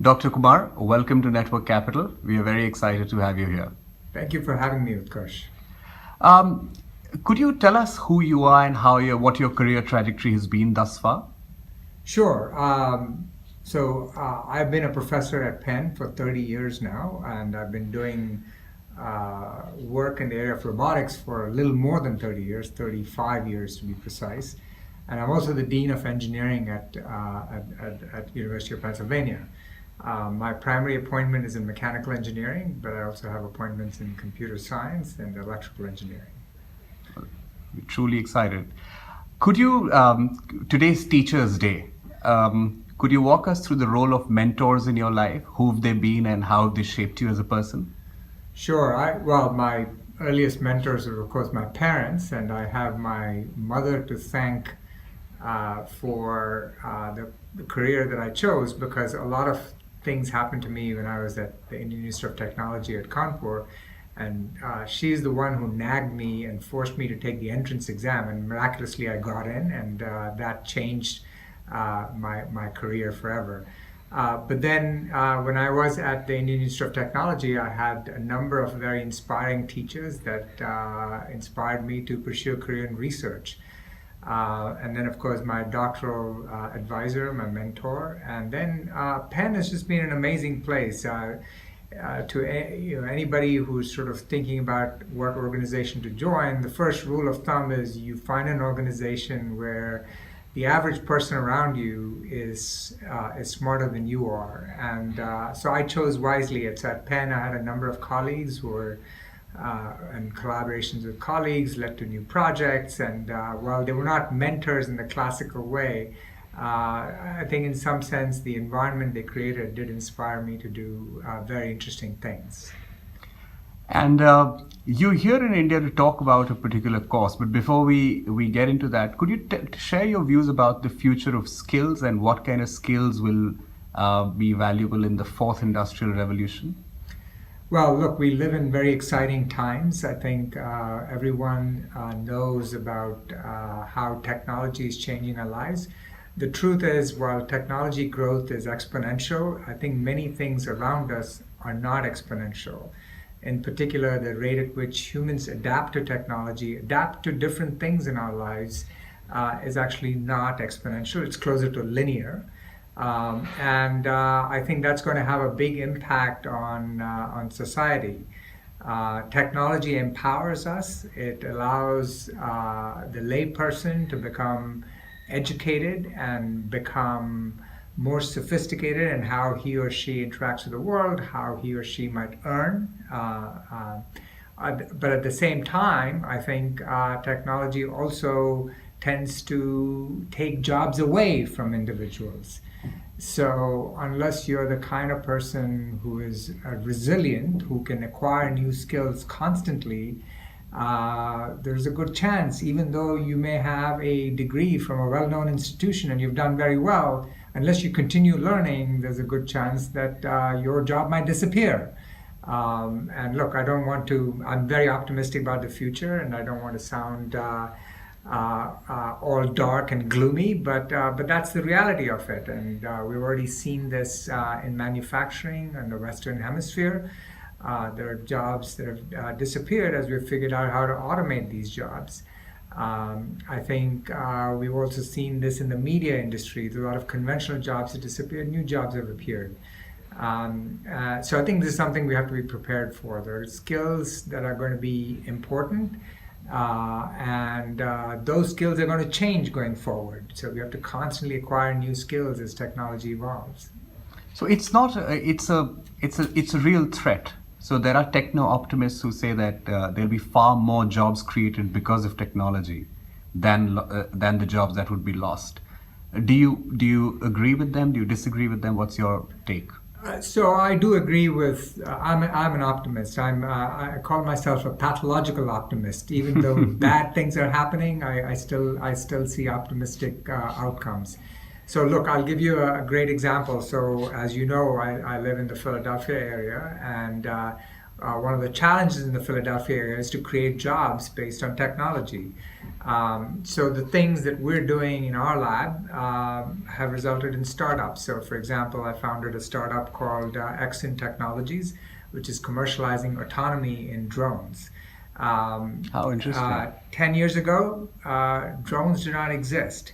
Dr. Kumar, welcome to Network Capital. We are very excited to have you here. Thank you for having me, Utkarsh. Could you tell us who you are and what your career trajectory has been thus far? Sure. I've been a professor at Penn for 30 years now, and I've been doing work in the area of robotics for a little more than 30 years, 35 years to be precise. And I'm also the Dean of Engineering at University of Pennsylvania. My primary appointment is in mechanical engineering, but I also have appointments in computer science and electrical engineering. We're truly excited. Could you, today's Teachers' Day, could you walk us through the role of mentors in your life? Who have they been and how have they shaped you as a person? Sure. My earliest mentors are, of course, my parents, and I have my mother to thank for the career that I chose, because a lot of things happened to me when I was at the Indian Institute of Technology at Kanpur, and she's the one who nagged me and forced me to take the entrance exam, and miraculously I got in, and that changed my career forever. But then when I was at the Indian Institute of Technology, I had a number of very inspiring teachers that inspired me to pursue a career in research. And then, of course, my doctoral advisor, my mentor. And then Penn has just been an amazing place. To anybody who's sort of thinking about what organization to join, the first rule of thumb is you find an organization where the average person around you is smarter than you are. And so I chose wisely. It's at Penn. I had a number of colleagues who were, and collaborations with colleagues led to new projects. And while they were not mentors in the classical way, I think in some sense the environment they created did inspire me to do very interesting things. And you're here in India to talk about a particular course, but before we get into that, could you share your views about the future of skills and what kind of skills will be valuable in the fourth industrial revolution? Well, look, we live in very exciting times. I think everyone knows about how technology is changing our lives. The truth is, while technology growth is exponential, I think many things around us are not exponential. In particular, the rate at which humans adapt to technology, adapt to different things in our lives, is actually not exponential. It's closer to linear. And I think that's going to have a big impact on society. Technology empowers us. It allows the layperson to become educated and become more sophisticated in how he or she interacts with the world, how he or she might earn. But at the same time, I think technology also tends to take jobs away from individuals. So unless you're the kind of person who is resilient, who can acquire new skills constantly, there's a good chance, even though you may have a degree from a well-known institution and you've done very well, unless you continue learning, there's a good chance that your job might disappear. And look, I'm very optimistic about the future, and I don't want to sound all dark and gloomy, but that's the reality of it. And we've already seen this in manufacturing in the Western Hemisphere. There are jobs that have disappeared as we've figured out how to automate these jobs. I think we've also seen this in the media industry. There's a lot of conventional jobs that disappeared, new jobs have appeared. So I think this is something we have to be prepared for. There are skills that are going to be important, and those skills are going to change going forward. So we have to constantly acquire new skills as technology evolves. So it's not it's a real threat. So there are techno-optimists who say that there'll be far more jobs created because of technology than the jobs that would be lost. Do you agree with them? Do you disagree with them? What's your take? So I do agree with. I'm an optimist. I call myself a pathological optimist. Even though bad things are happening, I still see optimistic outcomes. So look, I'll give you a great example. So as you know, I live in the Philadelphia area, and one of the challenges in the Philadelphia area is to create jobs based on technology. So the things that we're doing in our lab have resulted in startups. So for example, I founded a startup called Exin Technologies, which is commercializing autonomy in drones. How interesting. 10 years ago, drones did not exist.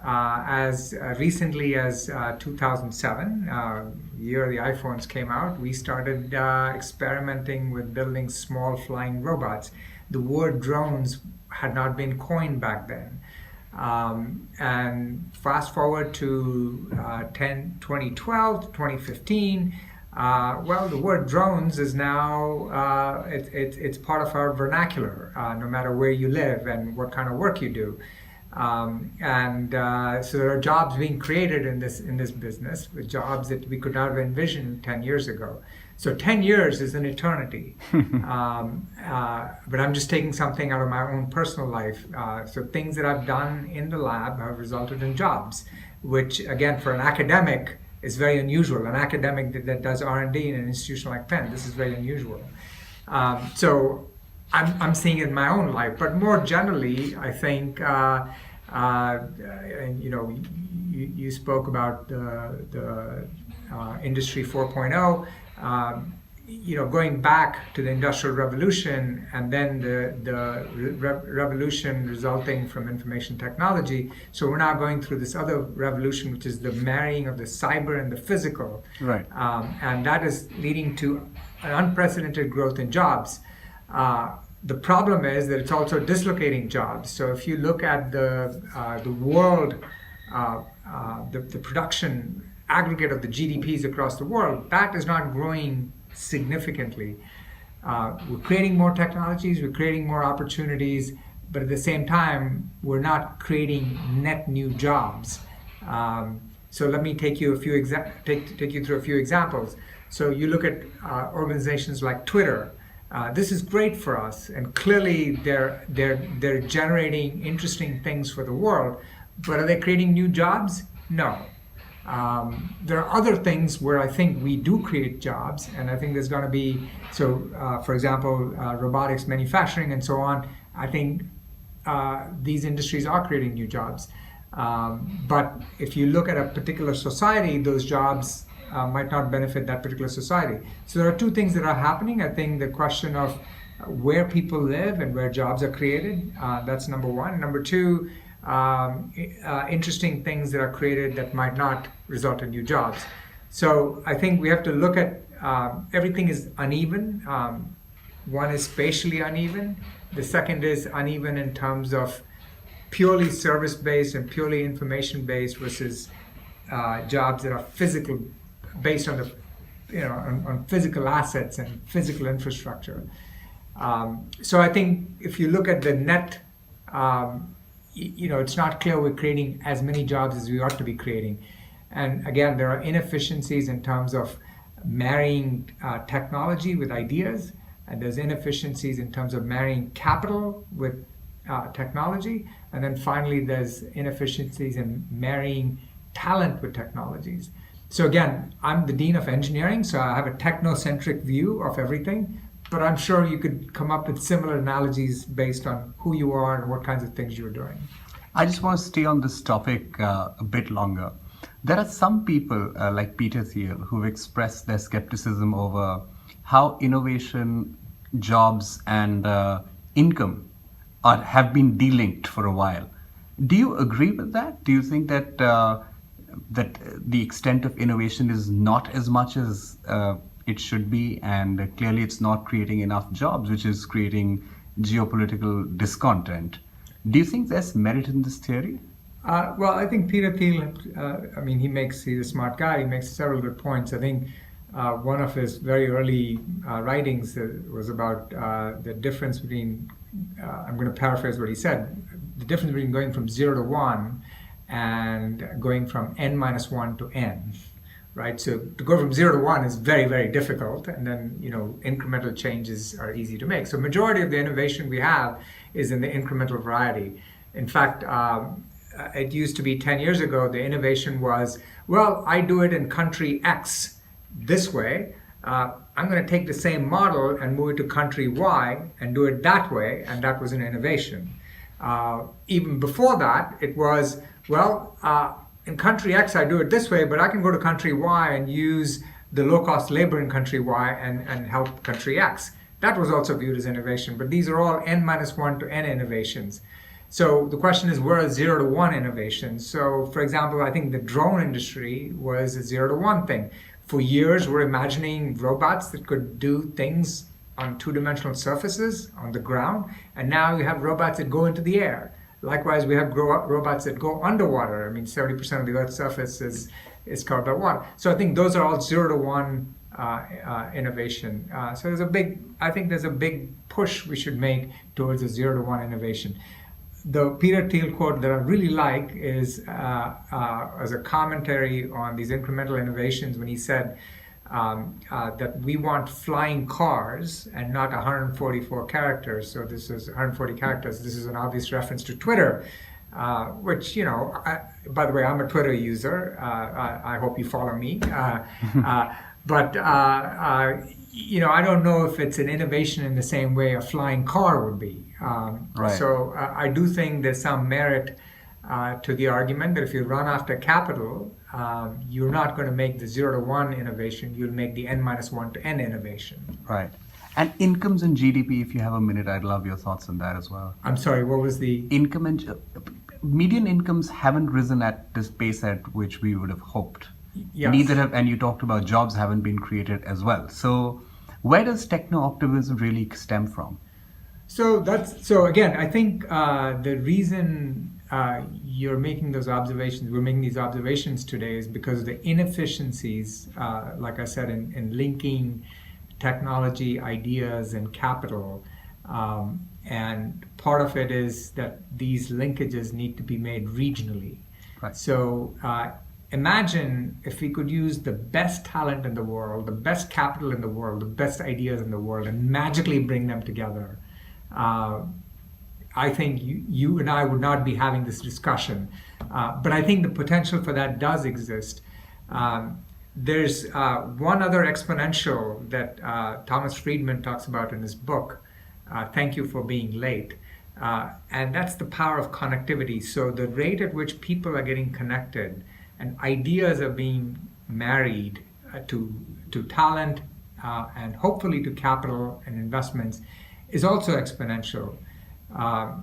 As recently as 2007, the year the iPhones came out, we started experimenting with building small flying robots. The word drones had not been coined back then. And fast forward to 2012, 2015, well, the word drones is now, it's part of our vernacular, no matter where you live and what kind of work you do. So there are jobs being created in this business, with jobs that we could not have envisioned 10 years ago. So 10 years is an eternity. But I'm just taking something out of my own personal life. So things that I've done in the lab have resulted in jobs, which again, for an academic, is very unusual. An academic that does R&D in an institution like Penn, this is very unusual. So I'm seeing it in my own life, but more generally, I think, and you spoke about the Industry 4.0. Going back to the Industrial Revolution and then the revolution resulting from information technology. So we're now going through this other revolution, which is the marrying of the cyber and the physical. Right. And that is leading to an unprecedented growth in jobs. The problem is that it's also dislocating jobs. So if you look at the world, the production aggregate of the GDPs across the world, that is not growing significantly. We're creating more technologies, we're creating more opportunities, but at the same time, we're not creating net new jobs. So let me take you through a few examples. So you look at organizations like Twitter. This is great for us, and clearly they're generating interesting things for the world. But are they creating new jobs? No. There are other things where I think we do create jobs, and I think there's going to be, for example, robotics manufacturing and so on. I think these industries are creating new jobs. But if you look at a particular society, those jobs might not benefit that particular society. So there are two things that are happening. I think the question of where people live and where jobs are created, that's number one. Number two, interesting things that are created that might not result in new jobs. So I think we have to look at everything is uneven. One is spatially uneven. The second is uneven in terms of purely service-based and purely information-based versus jobs that are physical, based on on physical assets and physical infrastructure. So I think if you look at the net, it's not clear we're creating as many jobs as we ought to be creating. And again, there are inefficiencies in terms of marrying technology with ideas, and there's inefficiencies in terms of marrying capital with technology, and then finally there's inefficiencies in marrying talent with technologies. So again, I'm the Dean of Engineering, so I have a technocentric view of everything, but I'm sure you could come up with similar analogies based on who you are and what kinds of things you're doing. I just want to stay on this topic a bit longer. There are some people like Peter Thiel who've expressed their skepticism over how innovation, jobs, and income have been delinked for a while. Do you agree with that? Do you think that that the extent of innovation is not as much as it should be, and clearly it's not creating enough jobs, which is creating geopolitical discontent? Do you think there's merit in this theory? Well, I think Peter Thiel, he's a smart guy. He makes several good points. I think one of his very early writings was about the difference between, I'm going to paraphrase what he said, the difference between going from 0 to 1 and going from n-1 to n, right? So to go from 0 to 1 is very, very difficult, and then incremental changes are easy to make. So majority of the innovation we have is in the incremental variety. In fact, it used to be 10 years ago, the innovation was, well, I do it in country X this way, I'm going to take the same model and move it to country Y and do it that way, and that was an innovation. Even before that, it was, well, in country X, I do it this way, but I can go to country Y and use the low-cost labor in country Y and help country X. That was also viewed as innovation, but these are all n-1 to n innovations. So the question is, where are 0 to 1 innovations? So, for example, I think the drone industry was a 0 to 1 thing. For years, we're imagining robots that could do things on two-dimensional surfaces on the ground, and now you have robots that go into the air. Likewise, we have robots that go underwater. I mean, 70% of the Earth's surface is covered by water. So I think those are all 0 to 1 innovation. So I think there's a big push we should make towards a 0 to 1 innovation. The Peter Thiel quote that I really like is as a commentary on these incremental innovations when he said that we want flying cars and not 144 characters. So this is 140 characters. This is an obvious reference to Twitter, which, by the way, I'm a Twitter user. I hope you follow me. But I don't know if it's an innovation in the same way a flying car would be. Right. So I do think there's some merit to the argument that if you run after capital, you're not going to make the 0 to 1 innovation. You'll make the n-1 to n innovation. Right. And incomes and GDP, if you have a minute, I'd love your thoughts on that as well. I'm sorry, what was the... Income and median incomes haven't risen at this pace at which we would have hoped. Yes. Neither have, and you talked about jobs haven't been created as well. So where does techno-optimism really stem from? So again, I think the reason you're making those observations, we're making these observations today, is because of the inefficiencies, like I said, in linking technology, ideas, and capital. And part of it is that these linkages need to be made regionally. Right. So imagine if we could use the best talent in the world, the best capital in the world, the best ideas in the world, and magically bring them together. I think you and I would not be having this discussion. But I think the potential for that does exist. There's one other exponential that Thomas Friedman talks about in his book, Thank You for Being Late. And that's the power of connectivity. So the rate at which people are getting connected and ideas are being married to talent and hopefully to capital and investments is also exponential.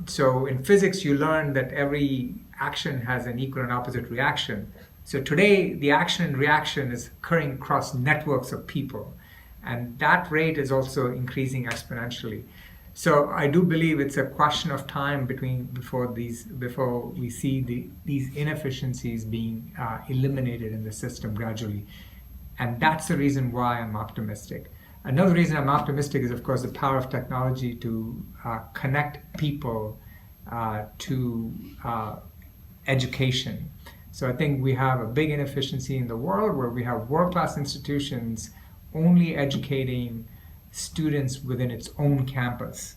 So in physics, you learn that every action has an equal and opposite reaction. So today, the action and reaction is occurring across networks of people. And that rate is also increasing exponentially. So I do believe it's a question of time before we see these inefficiencies being eliminated in the system gradually. And that's the reason why I'm optimistic. Another reason I'm optimistic is, of course, the power of technology to connect people to education. So I think we have a big inefficiency in the world where we have world-class institutions only educating students within its own campus.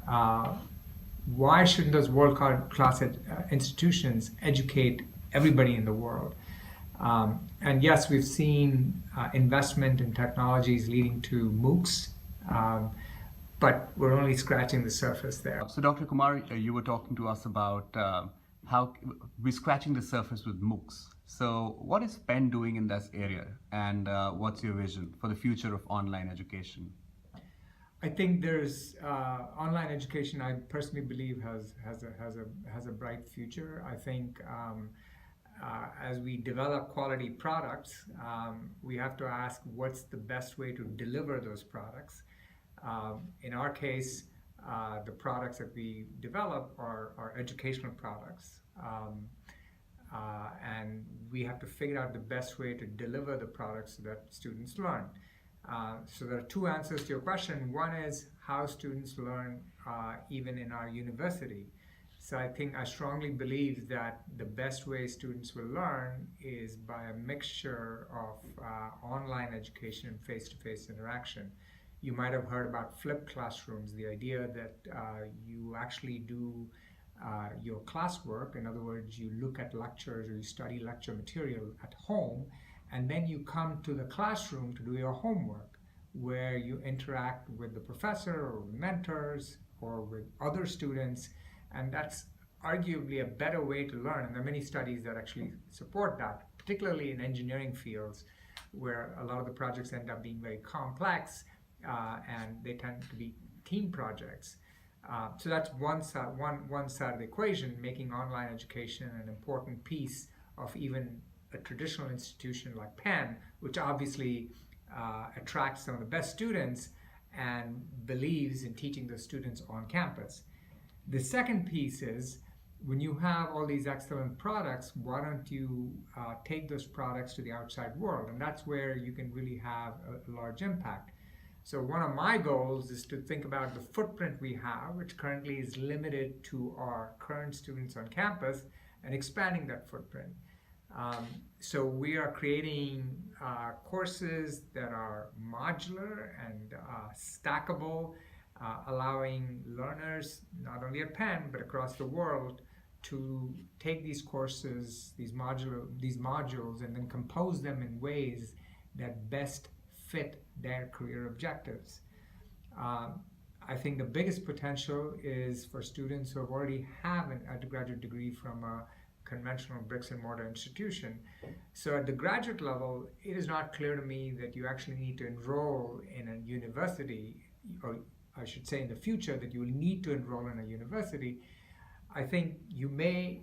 Why shouldn't those world-class institutions educate everybody in the world? And yes, we've seen investment in technologies leading to MOOCs, but we're only scratching the surface there. So Dr. Kumar, you were talking to us about how we're scratching the surface with MOOCs. So what is Penn doing in this area, and what's your vision for the future of online education? I think there's online education. I personally believe has a bright future. I think as we develop quality products, we have to ask what's the best way to deliver those products. In our case, the products that we develop are educational products. And we have to figure out the best way to deliver the products so that students learn. So there are two answers to your question. One is how students learn even in our university. So I strongly believe that the best way students will learn is by a mixture of online education and face-to-face interaction. You might have heard about flipped classrooms, the idea that you actually do your classwork. In other words, you look at lectures or you study lecture material at home, and then you come to the classroom to do your homework. where you interact with the professor or with mentors or with other students, and that's arguably a better way to learn. And there are many studies that actually support that, particularly in engineering fields, where a lot of the projects end up being very complex and they tend to be team projects. So that's one side of the equation, making online education an important piece of even a traditional institution like Penn, which obviously attracts some of the best students and believes in teaching those students on campus. The second piece is, when you have all these excellent products, why don't you take those products to the outside world? And that's where you can really have a large impact. So one of my goals is to think about the footprint we have, which currently is limited to our current students on campus, and expanding that footprint. So we are creating courses that are modular and stackable, allowing learners, not only at Penn, but across the world, to take these courses, these modules, and then compose them in ways that best fit their career objectives. I think the biggest potential is for students who already have an undergraduate degree from a conventional bricks and mortar institution. So at the graduate level, it is not clear to me that you actually need to enroll in a university, or I should say in the future that you will need to enroll in a university. I think you may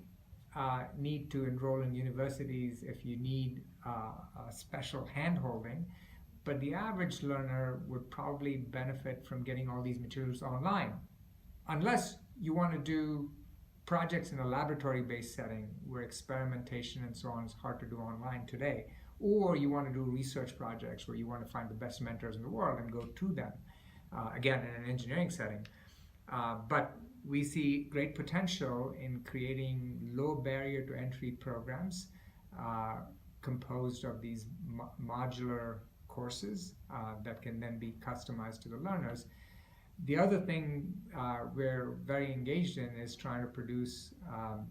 need to enroll in universities if you need a special handholding, but the average learner would probably benefit from getting all these materials online, unless you want to do projects in a laboratory-based setting where experimentation and so on is hard to do online today, or you want to do research projects where you want to find the best mentors in the world and go to them, again in an engineering setting. But we see great potential in creating low barrier to entry programs composed of these modular courses that can then be customized to the learners. The other thing we're very engaged in is trying to produce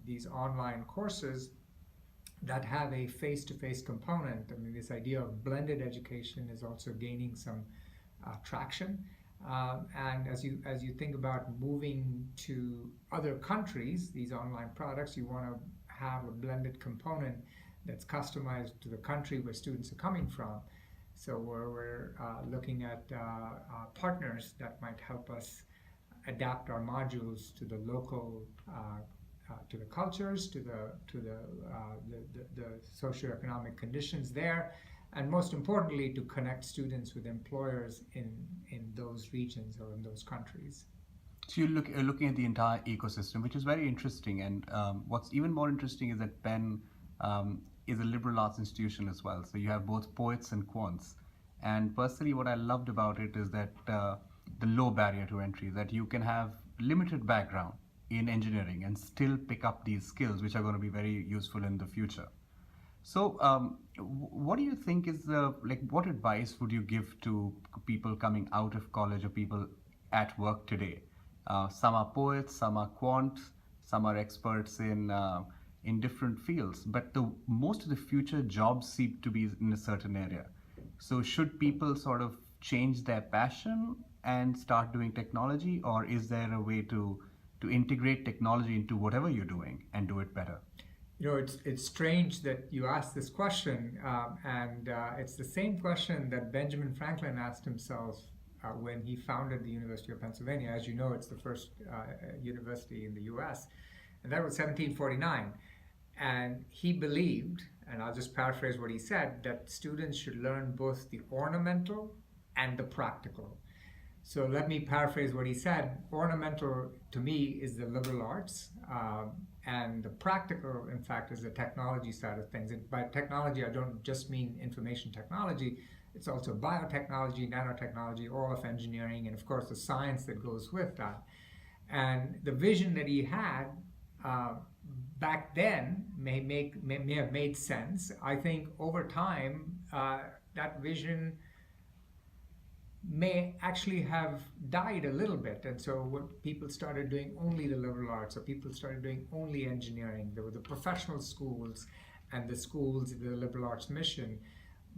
these online courses that have a face-to-face component. I mean, this idea of blended education is also gaining some traction. And as you think about moving to other countries, these online products, you want to have a blended component that's customized to the country where students are coming from. So we're looking at partners that might help us adapt our modules to the local, to the cultures, to the socioeconomic conditions there, and most importantly, to connect students with employers in those regions or in those countries. So you're looking at the entire ecosystem, which is very interesting. And what's even more interesting is that Penn is a liberal arts institution as well. So you have both poets and quants. And personally, what I loved about it is that the low barrier to entry, that you can have limited background in engineering and still pick up these skills, which are going to be very useful in the future. So what do you think is what advice would you give to people coming out of college or people at work today? Some are poets, some are quants, some are experts in different fields, but most of the future jobs seem to be in a certain area. So should people sort of change their passion and start doing technology, or is there a way to integrate technology into whatever you're doing and do it better? You know, it's strange that you asked this question, and it's the same question that Benjamin Franklin asked himself when he founded the University of Pennsylvania. As you know, it's the first university in the U.S., and that was 1749. And he believed, and I'll just paraphrase what he said, that students should learn both the ornamental and the practical. So let me paraphrase what he said. Ornamental, to me, is the liberal arts, and the practical, in fact, is the technology side of things. And by technology, I don't just mean information technology. It's also biotechnology, nanotechnology, all of engineering, and of course the science that goes with that. And the vision that he had back then may have made sense. I think over time, that vision may actually have died a little bit. And so when people started doing only the liberal arts, or people started doing only engineering, there were the professional schools and the schools, the liberal arts mission.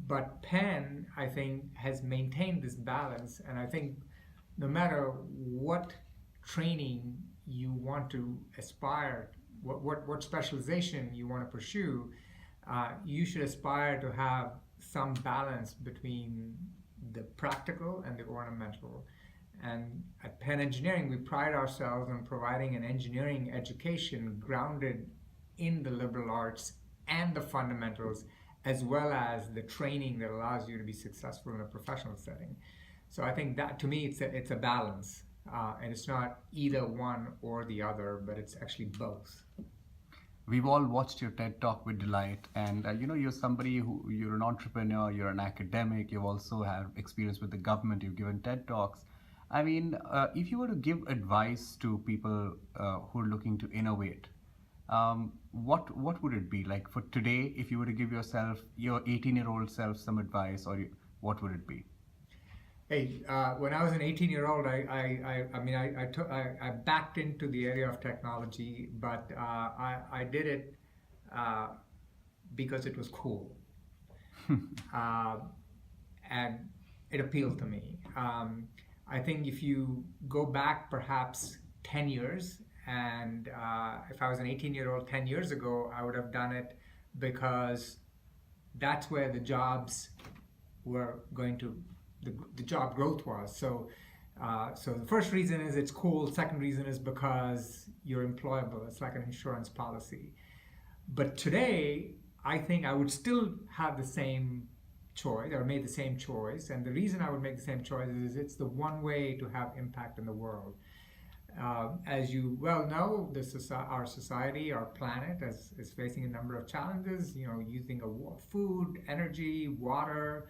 But Penn, I think, has maintained this balance, and I think no matter what training you want to aspire, what specialization you want to pursue, you should aspire to have some balance between the practical and the ornamental. And at Penn Engineering, we pride ourselves on providing an engineering education grounded in the liberal arts and the fundamentals, as well as the training that allows you to be successful in a professional setting. So I think that, to me, it's a balance, and it's not either one or the other, but it's actually both. We've all watched your TED Talk with delight, and you're somebody you're an entrepreneur, you're an academic, you also have experience with the government, you've given TED Talks. I mean, if you were to give advice to people who are looking to innovate, what would it be? Like for today, if you were to give yourself, your 18-year-old self, some advice, what would it be? Hey, when I was an 18-year-old, I backed into the area of technology, but I did it because it was cool, and it appealed to me. I think if you go back perhaps 10 years, and if I was an 18-year-old 10 years ago, I would have done it because that's where the jobs were going to, the job growth was. So the first reason is it's cool. Second reason is because you're employable. It's like an insurance policy. But today, I think I would still have the same choice, or made the same choice. And the reason I would make the same choice is it's the one way to have impact in the world. As you well know, our society, our planet is facing a number of challenges. Using food, energy, water,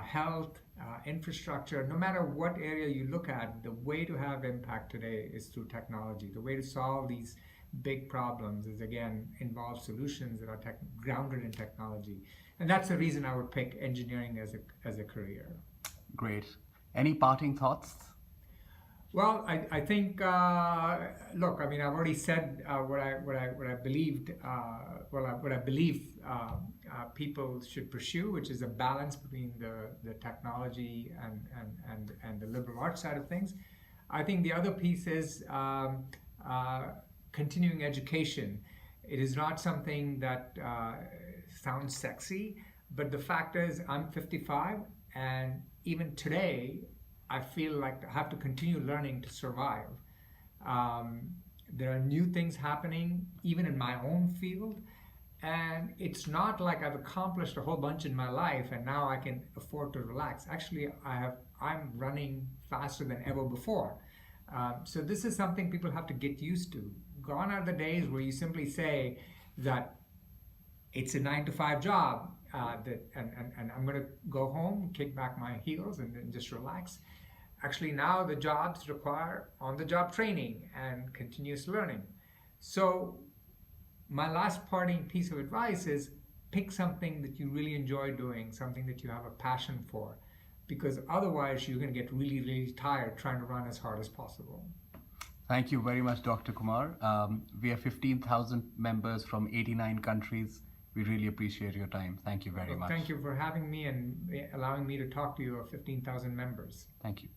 health, infrastructure. No matter what area you look at, the way to have impact today is through technology. The way to solve these big problems is, again, involve solutions that are grounded in technology. And that's the reason I would pick engineering as a career. Great. Any parting thoughts? Well, I think, look, I mean, I've already said what I believed, what I believe people should pursue, which is a balance between the technology and the liberal arts side of things. I think the other piece is continuing education. It is not something that sounds sexy, but the fact is I'm 55, and even today, I feel like I have to continue learning to survive. There are new things happening, even in my own field, and it's not like I've accomplished a whole bunch in my life and now I can afford to relax. Actually, I'm running faster than ever before. So this is something people have to get used to. Gone are the days where you simply say that it's a 9-to-5 job, and I'm going to go home, kick back my heels, and just relax. Actually, now the jobs require on-the-job training and continuous learning. So my last parting piece of advice is pick something that you really enjoy doing, something that you have a passion for, because otherwise you're going to get really, really tired trying to run as hard as possible. Thank you very much, Dr. Kumar. We have 15,000 members from 89 countries. We really appreciate your time. Thank you very much. Thank you for having me and allowing me to talk to your 15,000 members. Thank you.